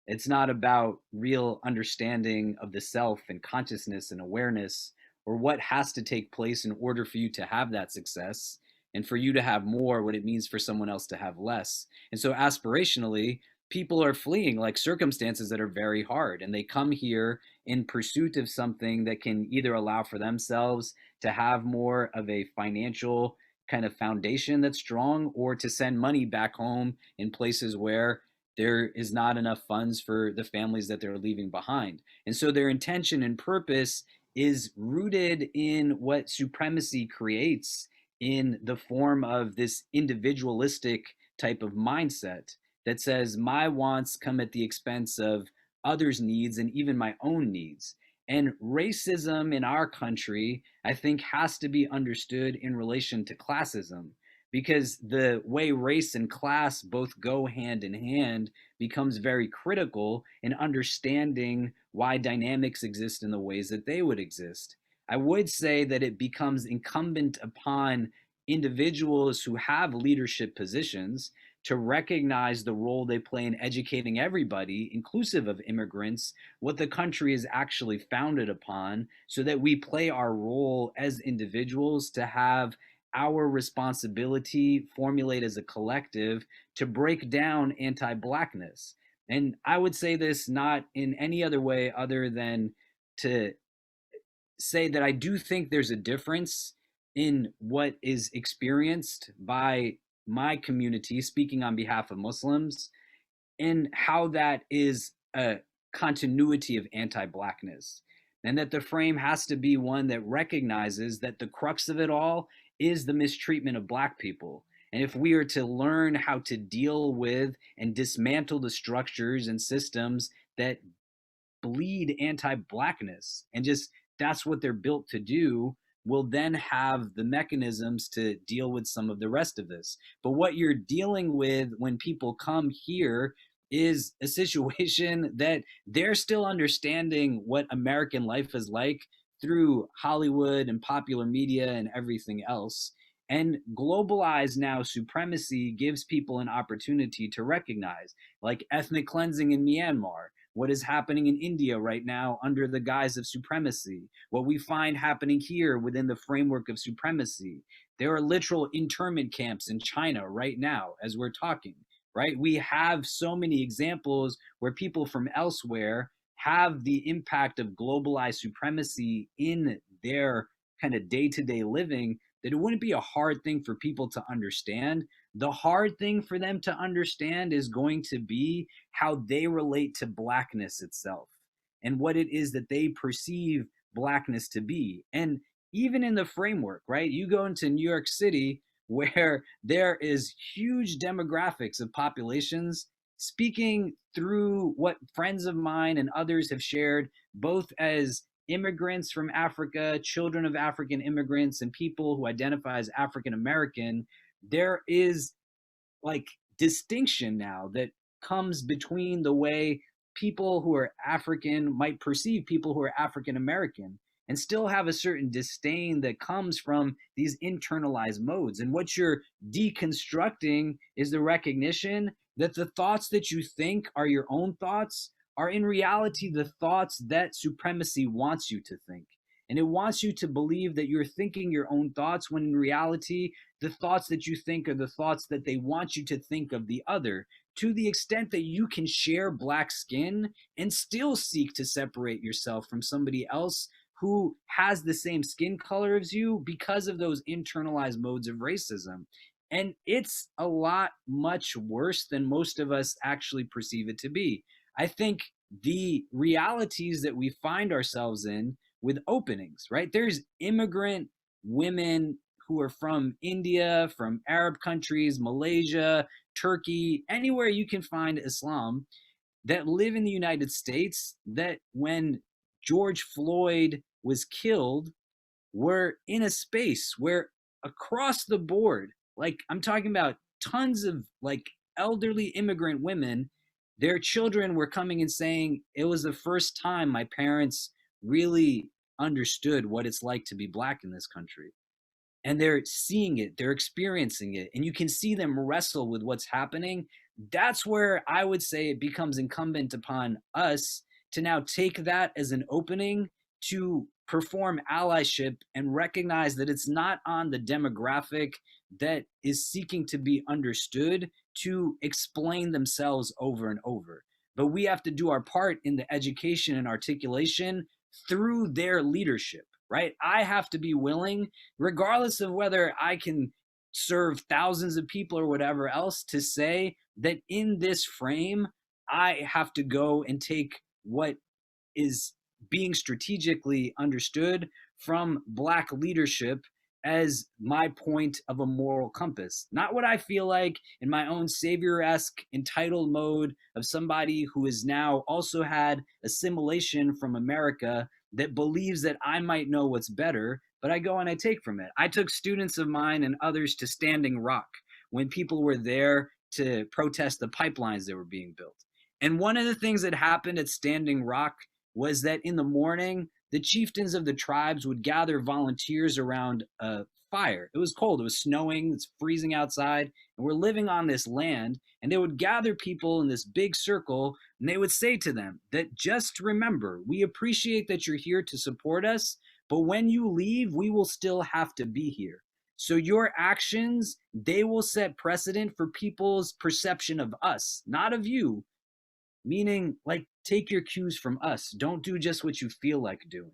It's not about real understanding of the self and consciousness and awareness, or what has to take place in order for you to have that success, and for you to have more, what it means for someone else to have less. And so aspirationally, people are fleeing like circumstances that are very hard, and they come here in pursuit of something that can either allow for themselves to have more of a financial kind of foundation that's strong, or to send money back home in places where there is not enough funds for the families that they're leaving behind. And so their intention and purpose is rooted in what supremacy creates in the form of this individualistic type of mindset that says my wants come at the expense of others' needs and even my own needs. And racism in our country, I think, has to be understood in relation to classism, because the way race and class both go hand in hand becomes very critical in understanding why dynamics exist in the ways that they would exist. I would say that it becomes incumbent upon individuals who have leadership positions to recognize the role they play in educating everybody, inclusive of immigrants, what the country is actually founded upon, so that we play our role as individuals to have our responsibility formulate as a collective to break down anti-Blackness. And I would say this not in any other way other than to say that I do think there's a difference in what is experienced by my community, speaking on behalf of Muslims, and how that is a continuity of anti-Blackness. And that the frame has to be one that recognizes that the crux of it all is the mistreatment of Black people. And if we are to learn how to deal with and dismantle the structures and systems that bleed anti-Blackness, and just that's what they're built to do, we'll then have the mechanisms to deal with some of the rest of this. But what you're dealing with when people come here is a situation that they're still understanding what American life is like through Hollywood and popular media and everything else. And globalized now supremacy gives people an opportunity to recognize, like ethnic cleansing in Myanmar, what is happening in India right now under the guise of supremacy, what we find happening here within the framework of supremacy. There are literal internment camps in China right now as we're talking, right? We have so many examples where people from elsewhere have the impact of globalized supremacy in their kind of day-to-day living, that it wouldn't be a hard thing for people to understand. The hard thing for them to understand is going to be how they relate to Blackness itself and what it is that they perceive Blackness to be. And even in the framework, right? You go into New York City where there is huge demographics of populations, speaking through what friends of mine and others have shared, both as immigrants from Africa, children of African immigrants, and people who identify as African American. There is like distinction now that comes between the way people who are African might perceive people who are African American, and still have a certain disdain that comes from these internalized modes. And what you're deconstructing is the recognition that the thoughts that you think are your own thoughts are in reality the thoughts that supremacy wants you to think. And it wants you to believe that you're thinking your own thoughts, when in reality, the thoughts that you think are the thoughts that they want you to think of the other, to the extent that you can share Black skin and still seek to separate yourself from somebody else who has the same skin color as you because of those internalized modes of racism. And it's a lot much worse than most of us actually perceive it to be. I think the realities that we find ourselves in with openings, right? There's immigrant women who are from India, from Arab countries, Malaysia, Turkey, anywhere you can find Islam, that live in the United States, that when George Floyd was killed, were in a space where across the board, like I'm talking about tons of like elderly immigrant women, their children were coming and saying, it was the first time my parents really understood what it's like to be Black in this country. And they're seeing it, they're experiencing it, and you can see them wrestle with what's happening. That's where I would say it becomes incumbent upon us to now take that as an opening to perform allyship and recognize that it's not on the demographic that is seeking to be understood to explain themselves over and over. But we have to do our part in the education and articulation through their leadership, right? I have to be willing, regardless of whether I can serve thousands of people or whatever else, to say that in this frame, I have to go and take what is being strategically understood from Black leadership as my point of a moral compass. Not what I feel like in my own savior-esque entitled mode of somebody who has now also had assimilation from America that believes that I might know what's better, but I go and I take from it. I took students of mine and others to Standing Rock when people were there to protest the pipelines that were being built. And one of the things that happened at Standing Rock was that in the morning, the chieftains of the tribes would gather volunteers around a fire. It was cold, it was snowing, it's freezing outside, and we're living on this land. And they would gather people in this big circle, and they would say to them that just remember, we appreciate that you're here to support us, but when you leave, we will still have to be here. So your actions, they will set precedent for people's perception of us, not of you. Meaning, like, take your cues from us. Don't do just what you feel like doing.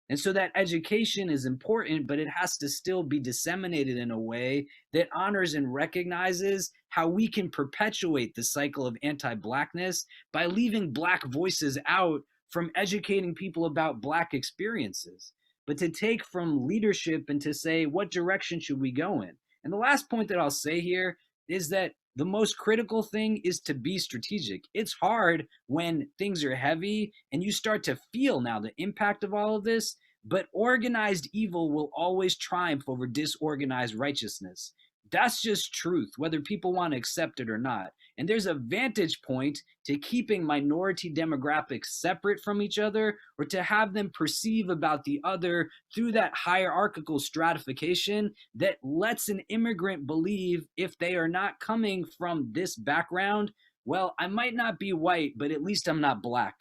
And so that education is important, but it has to still be disseminated in a way that honors and recognizes how we can perpetuate the cycle of anti-Blackness by leaving Black voices out from educating people about Black experiences. But to take from leadership and to say, what direction should we go in? And the last point that I'll say here is that the most critical thing is to be strategic. It's hard when things are heavy and you start to feel now the impact of all of this, but organized evil will always triumph over disorganized righteousness. That's just truth, whether people want to accept it or not. And there's a vantage point to keeping minority demographics separate from each other, or to have them perceive about the other through that hierarchical stratification that lets an immigrant believe if they are not coming from this background, well, I might not be white, but at least I'm not Black.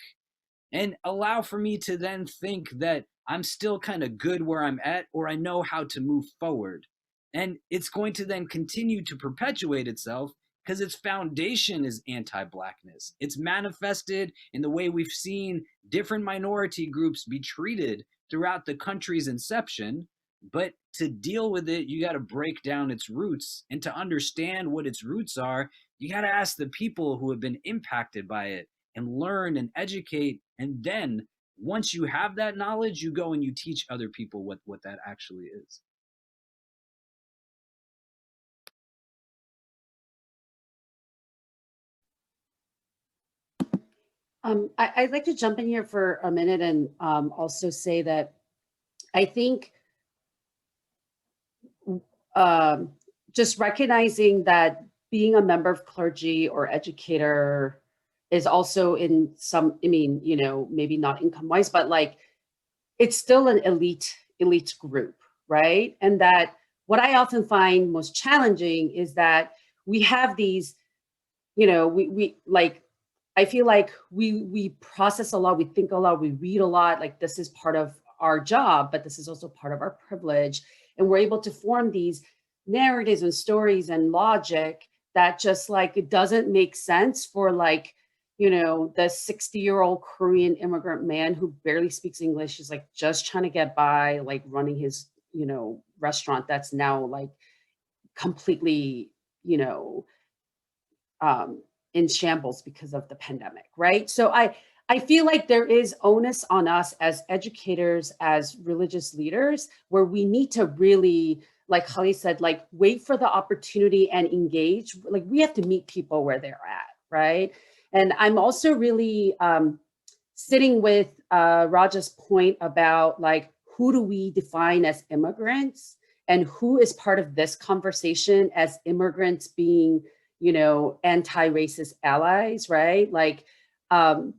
And allow for me to then think that I'm still kind of good where I'm at, or I know how to move forward. And it's going to then continue to perpetuate itself because its foundation is anti-Blackness. It's manifested in the way we've seen different minority groups be treated throughout the country's inception. But to deal with it, you got to break down its roots. And to understand what its roots are, you got to ask the people who have been impacted by it and learn and educate. And then once you have that knowledge, you go and you teach other people what that actually is. I'd like to jump in here for a minute and also say that I think just recognizing that being a member of clergy or educator is also in some, I mean, you know, maybe not income wise, but like it's still an elite group, right? And that what I often find most challenging is that we have these, you know, we like, I feel like we process a lot, we think a lot, we read a lot, like this is part of our job, but this is also part of our privilege. And we're able to form these narratives and stories and logic that just like, it doesn't make sense for like, you know, the 60-year-old Korean immigrant man who barely speaks English is like just trying to get by, like running his, you know, restaurant that's now like completely, you know, in shambles because of the pandemic, right? So I feel like there is onus on us as educators, as religious leaders, where we need to really, like Holly said, like wait for the opportunity and engage. Like we have to meet people where they're at, right? And I'm also really sitting with Raja's point about like, who do we define as immigrants and who is part of this conversation as immigrants being, you know, anti-racist allies, right? Like, I'm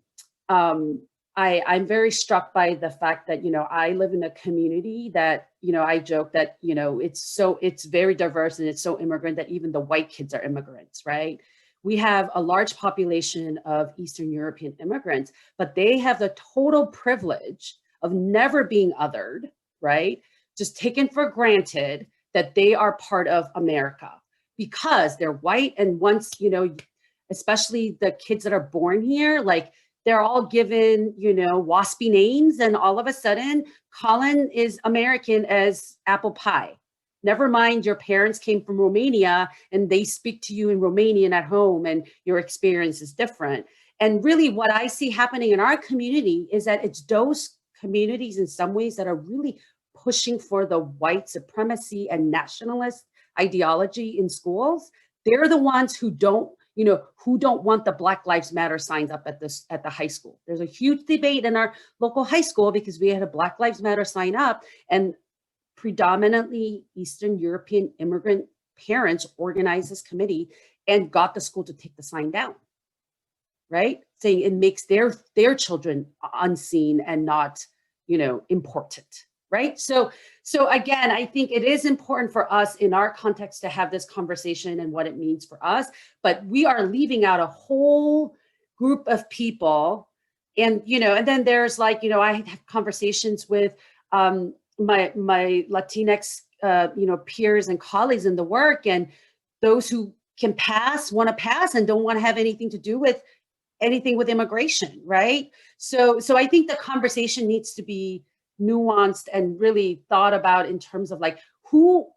very struck by the fact that, you know, I live in a community that, you know, I joke that, you know, it's very diverse and it's so immigrant that even the white kids are immigrants, right? We have a large population of Eastern European immigrants, but they have the total privilege of never being othered, right? Just taken for granted that they are part of America because they're white. And once, you know, especially the kids that are born here, like they're all given, you know, waspy names. And all of a sudden, Colin is American as apple pie, Never mind your parents came from Romania and they speak to you in Romanian at home and your experience is different. And really what I see happening in our community is that it's those communities in some ways that are really pushing for the white supremacy and nationalist ideology in schools. They're the ones who don't want the Black Lives Matter signs up at the high school. There's a huge debate in our local high school because we had a Black Lives Matter sign up, and predominantly Eastern European immigrant parents organized this committee and got the school to take the sign down, right? Saying it makes their children unseen and not, important, right? So again, I think it is important for us in our context to have this conversation and what it means for us, but we are leaving out a whole group of people. And, and then there's I have conversations with my Latinx, peers and colleagues in the work, and those who can want to pass and don't want to have anything to do with anything with immigration, right? So I think the conversation needs to be nuanced and really thought about in terms of who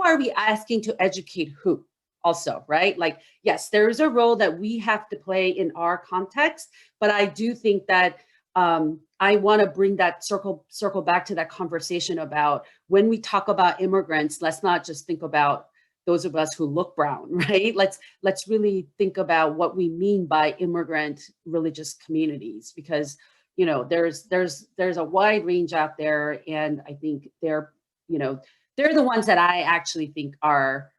are we asking to educate who also, right? Yes, there is a role that we have to play in our context, but I do think that I want to bring that circle back to that conversation about when we talk about immigrants, let's not just think about those of us who look brown, right? Let's really think about what we mean by immigrant religious communities, because there's a wide range out there, and I think they're the ones that I actually think are,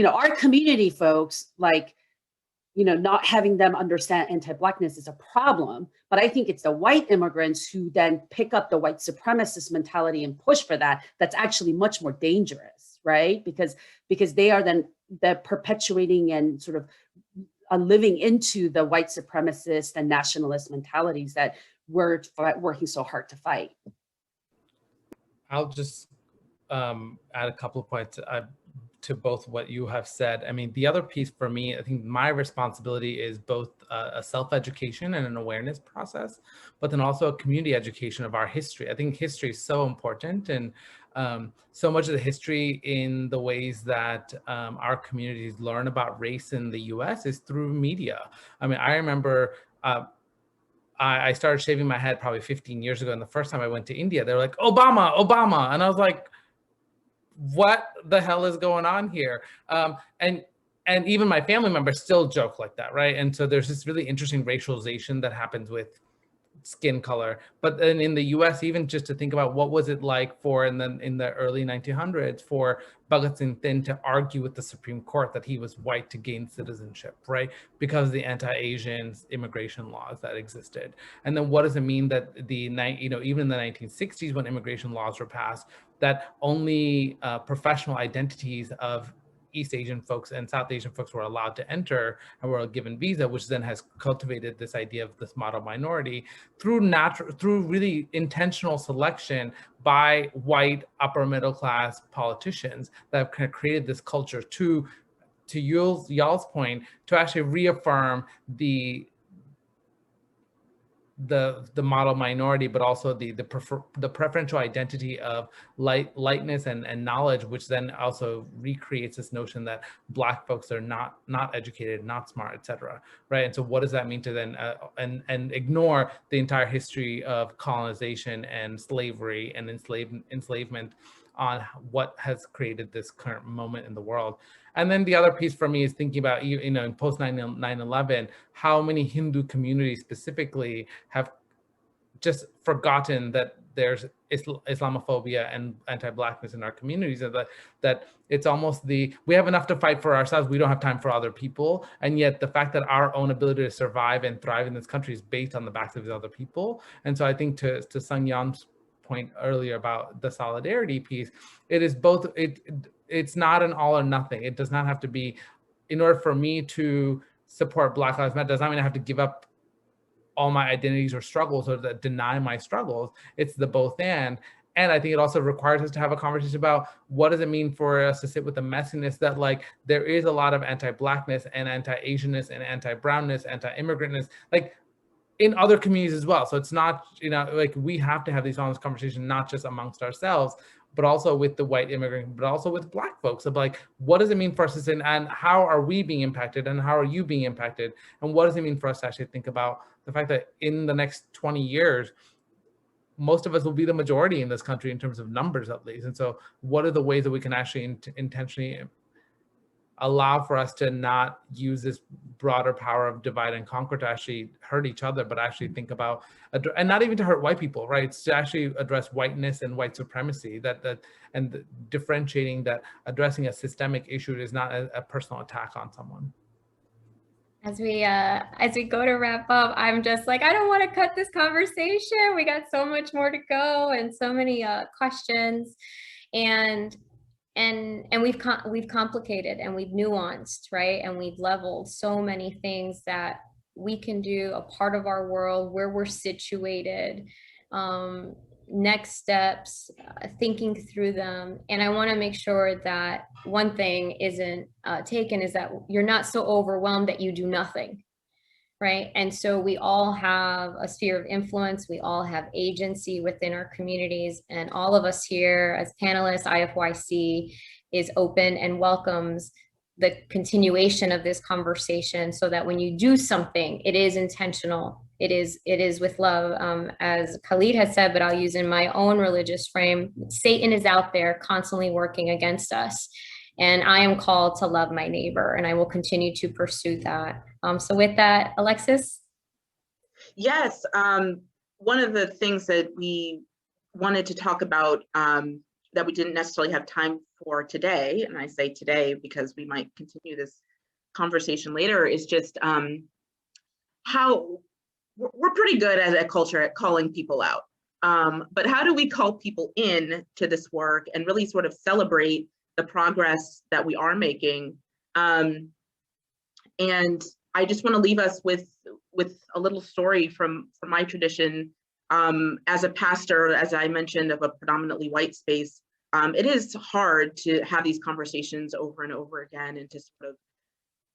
our community folks, not having them understand anti-Blackness is a problem, but I think it's the white immigrants who then pick up the white supremacist mentality and push for that. That's actually much more dangerous, right? Because they are then perpetuating and sort of living into the white supremacist and nationalist mentalities that we're working so hard to fight. I'll just add a couple of points to both what you have said. I mean, the other piece for me, I think my responsibility is both a self-education and an awareness process, but then also a community education of our history. I think history is so important, and so much of the history in the ways that our communities learn about race in the US is through media. I mean, I remember I started shaving my head probably 15 years ago, and the first time I went to India, they were like, Obama, Obama. And I was like, what the hell is going on here? And even my family members still joke like that, right? And so there's this really interesting racialization that happens with skin color. But then in the US, even just to think about what was it like in the early 1900s for Bhagat Singh to argue with the Supreme Court that he was white to gain citizenship, right? Because of the anti-Asian immigration laws that existed. And then what does it mean that even in the 1960s when immigration laws were passed, that only professional identities of East Asian folks and South Asian folks were allowed to enter and were given visa, which then has cultivated this idea of this model minority through really intentional selection by white upper middle class politicians that have kind of created this culture to y'all's point, to actually reaffirm the model minority, but also the preferential identity of lightness and knowledge, which then also recreates this notion that Black folks are not educated, not smart, et cetera, right? And so what does that mean to then and ignore the entire history of colonization and slavery and enslavement on what has created this current moment in the world? And then the other piece for me is thinking about, in post 9/11, how many Hindu communities specifically have just forgotten that there's Islamophobia and anti-Blackness in our communities, and that it's almost we have enough to fight for ourselves, we don't have time for other people. And yet the fact that our own ability to survive and thrive in this country is based on the backs of these other people. And so I think to Sung Yeon's point earlier about the solidarity piece, it is both, it's not an all or nothing. It does not have to be, in order for me to support Black Lives Matter, does not mean I have to give up all my identities or struggles or deny my struggles. It's the both and. And I think it also requires us to have a conversation about what does it mean for us to sit with the messiness that there is a lot of anti-Blackness and anti-Asianness and anti-brownness, anti-immigrantness, in other communities as well. So it's not, we have to have these honest conversations, not just amongst ourselves, but also with the white immigrant, but also with Black folks, of like, what does it mean for us to, and how are we being impacted, and how are you being impacted? And what does it mean for us to actually think about the fact that in the next 20 years, most of us will be the majority in this country in terms of numbers at least. And so what are the ways that we can actually intentionally allow for us to not use this broader power of divide and conquer to actually hurt each other, but actually think about, and not even to hurt white people, right? It's to actually address whiteness and white supremacy, and differentiating that addressing a systemic issue is not a personal attack on someone. As we go to wrap up, I'm just like, I don't want to cut this conversation. We got so much more to go and so many questions, and we've complicated and we've nuanced, right? And we've leveled so many things that we can do, a part of our world, where we're situated, next steps, thinking through them. And I want to make sure that one thing isn't taken, is that you're not so overwhelmed that you do nothing, right? And so we all have a sphere of influence. We all have agency within our communities, and all of us here as panelists, IFYC is open and welcomes the continuation of this conversation, so that when you do something, it is intentional. It is with love, as Khalid has said, but I'll use in my own religious frame, Satan is out there constantly working against us. And I am called to love my neighbor, and I will continue to pursue that. So with that, Alexis? Yes, one of the things that we wanted to talk about that we didn't necessarily have time for today, and I say today because we might continue this conversation later, is just how we're pretty good as a culture at calling people out. But how do we call people in to this work and really sort of celebrate the progress that we are making? And I just want to leave us with a little story from my tradition. As a pastor, as I mentioned, of a predominantly white space, it is hard to have these conversations over and over again and to sort of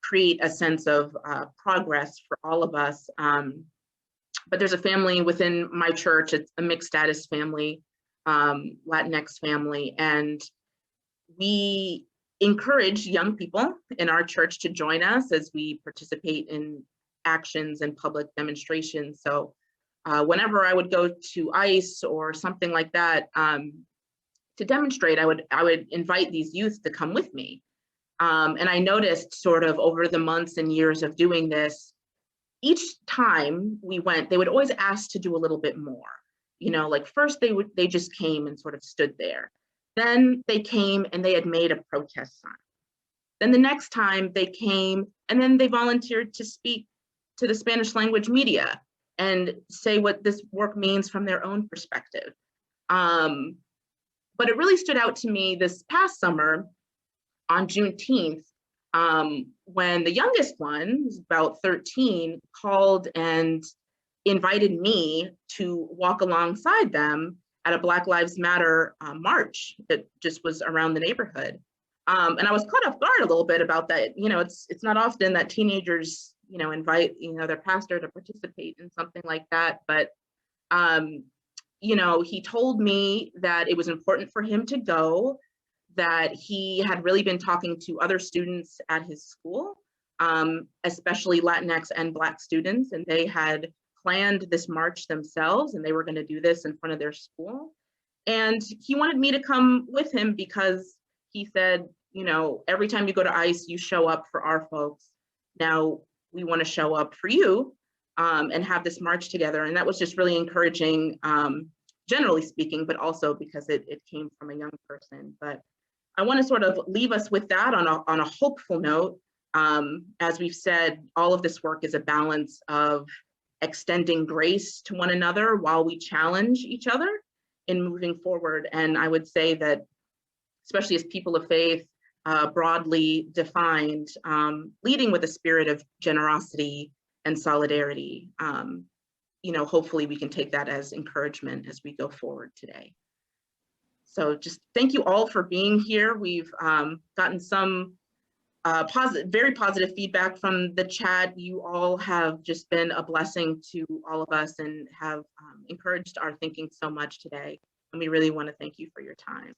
create a sense of progress for all of us. But there's a family within my church, it's a mixed status family, Latinx family, and we encourage young people in our church to join us as we participate in actions and public demonstrations. So whenever I would go to ICE or something like that to demonstrate, I would invite these youth to come with me. And I noticed sort of over the months and years of doing this, each time we went, they would always ask to do a little bit more. You know, like first they just came and sort of stood there. Then they came and they had made a protest sign. Then the next time they came and then they volunteered to speak to the Spanish language media and say what this work means from their own perspective. But it really stood out to me this past summer on Juneteenth, when the youngest one, who's about 13, called and invited me to walk alongside them at a Black Lives Matter march that just was around the neighborhood. And I was caught off guard a little bit about that. You know, it's not often that teenagers, you know, invite, you know, their pastor to participate in something like that. But, you know, he told me that it was important for him to go, that he had really been talking to other students at his school, especially Latinx and Black students, and they had planned this march themselves, and they were going to do this in front of their school. And he wanted me to come with him because he said, you know, every time you go to ICE, you show up for our folks. Now we want to show up for you and have this march together. And that was just really encouraging, generally speaking, but also because it came from a young person. But I want to sort of leave us with that on a hopeful note. As we've said, all of this work is a balance of extending grace to one another while we challenge each other in moving forward. And I would say that, especially as people of faith, broadly defined, leading with a spirit of generosity and solidarity, you know, hopefully we can take that as encouragement as we go forward today. So just thank you all for being here. We've gotten some very positive feedback from the chat. You all have just been a blessing to all of us and have encouraged our thinking so much today. and we really want to thank you for your time.